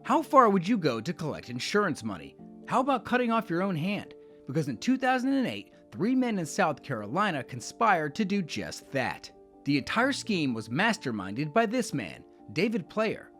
How far would you go to collect insurance money? How about cutting off your own hand? Because in 2008, three men in South Carolina conspired to do just that. The entire scheme was masterminded by this man, David Player.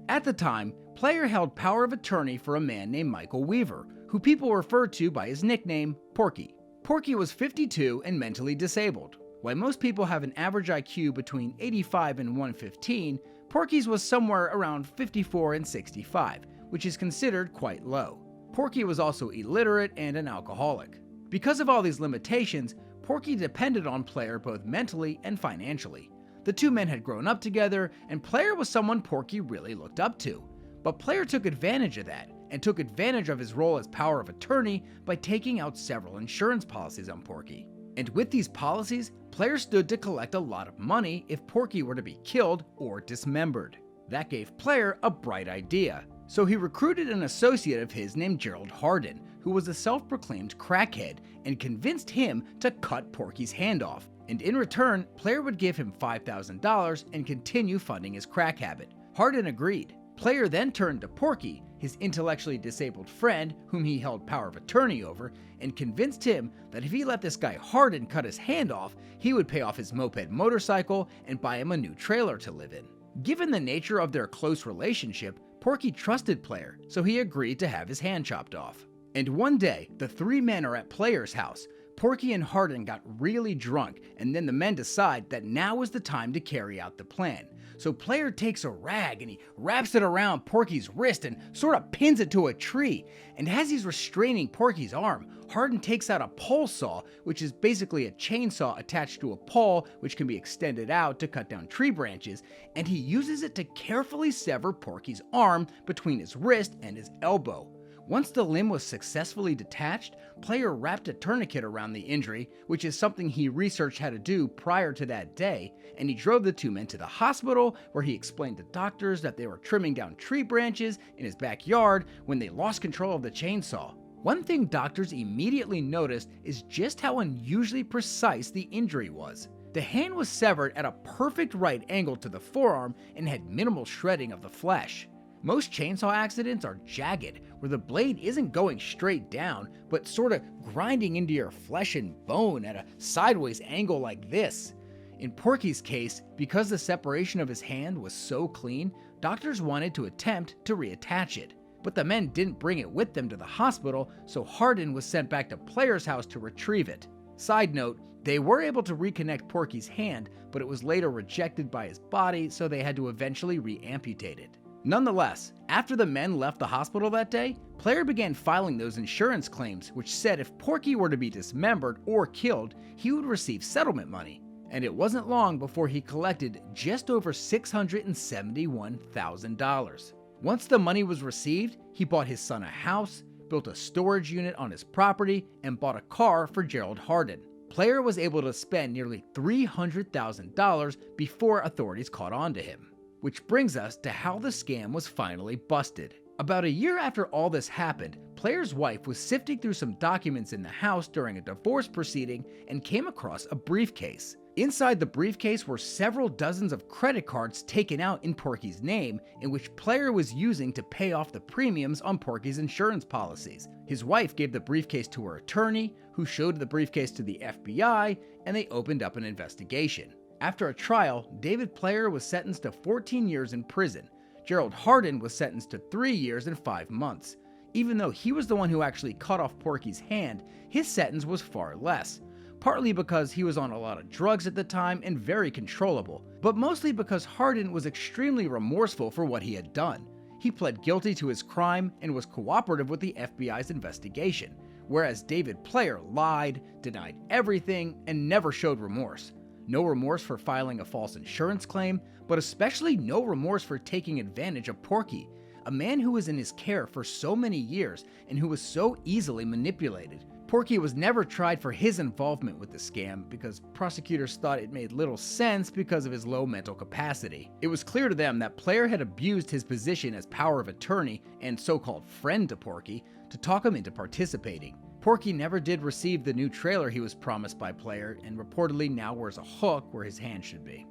At the time, Player held power of attorney for a man named Michael Weaver, who people referred to by his nickname, Porky. Porky was 52 and mentally disabled. While most people have an average IQ between 85 and 115, Porky's was somewhere around 54 and 65, which is considered quite low. Porky was also illiterate and an alcoholic. Because of all these limitations, Porky depended on Player both mentally and financially. The two men had grown up together, and Player was someone Porky really looked up to. But Player took advantage of that, and took advantage of his role as power of attorney by taking out several insurance policies on Porky. And with these policies, Player stood to collect a lot of money if Porky were to be killed or dismembered. That gave Player a bright idea. So he recruited an associate of his named Gerald Hardin, who was a self-proclaimed crackhead, and convinced him to cut Porky's hand off. And in return, Player would give him $5,000 and continue funding his crack habit. Hardin agreed. Player then turned to Porky, his intellectually disabled friend whom he held power of attorney over, and convinced him that if he let this guy Hardin cut his hand off, he would pay off his moped motorcycle and buy him a new trailer to live in. Given the nature of their close relationship, Porky trusted Player, so he agreed to have his hand chopped off. And one day, the three men are at Player's house. Porky and Hardin got really drunk, and then the men decide that now is the time to carry out the plan. So Player takes a rag and he wraps it around Porky's wrist and sort of pins it to a tree. And as he's restraining Porky's arm, Hardin takes out a pole saw, which is basically a chainsaw attached to a pole which can be extended out to cut down tree branches, and he uses it to carefully sever Porky's arm between his wrist and his elbow. Once the limb was successfully detached, Player wrapped a tourniquet around the injury, which is something he researched how to do prior to that day, and he drove the two men to the hospital, where he explained to doctors that they were trimming down tree branches in his backyard when they lost control of the chainsaw. One thing doctors immediately noticed is just how unusually precise the injury was. The hand was severed at a perfect right angle to the forearm and had minimal shredding of the flesh. Most chainsaw accidents are jagged, where the blade isn't going straight down, but sort of grinding into your flesh and bone at a sideways angle like this. In Porky's case, because the separation of his hand was so clean, doctors wanted to attempt to reattach it. But the men didn't bring it with them to the hospital, so Hardin was sent back to Player's house to retrieve it. Side note, they were able to reconnect Porky's hand, but it was later rejected by his body, so they had to eventually re-amputate it. Nonetheless, after the men left the hospital that day, Player began filing those insurance claims which said if Porky were to be dismembered or killed, he would receive settlement money. And it wasn't long before he collected just over $671,000. Once the money was received, he bought his son a house, built a storage unit on his property, and bought a car for Gerald Hardin. Player was able to spend nearly $300,000 before authorities caught on to him. Which brings us to how the scam was finally busted. About a year after all this happened, Player's wife was sifting through some documents in the house during a divorce proceeding and came across a briefcase. Inside the briefcase were several dozens of credit cards taken out in Porky's name, in which Player was using to pay off the premiums on Porky's insurance policies. His wife gave the briefcase to her attorney, who showed the briefcase to the FBI, and they opened up an investigation. After a trial, David Player was sentenced to 14 years in prison. Gerald Hardin was sentenced to 3 years and 5 months. Even though he was the one who actually cut off Porky's hand, his sentence was far less. Partly because he was on a lot of drugs at the time and very controllable, but mostly because Hardin was extremely remorseful for what he had done. He pled guilty to his crime and was cooperative with the FBI's investigation, whereas David Player lied, denied everything, and never showed remorse. No remorse for filing a false insurance claim, but especially no remorse for taking advantage of Porky, a man who was in his care for so many years and who was so easily manipulated. Porky was never tried for his involvement with the scam because prosecutors thought it made little sense because of his low mental capacity. It was clear to them that Player had abused his position as power of attorney and so-called friend to Porky to talk him into participating. Porky never did receive the new trailer he was promised by Player and reportedly now wears a hook where his hand should be.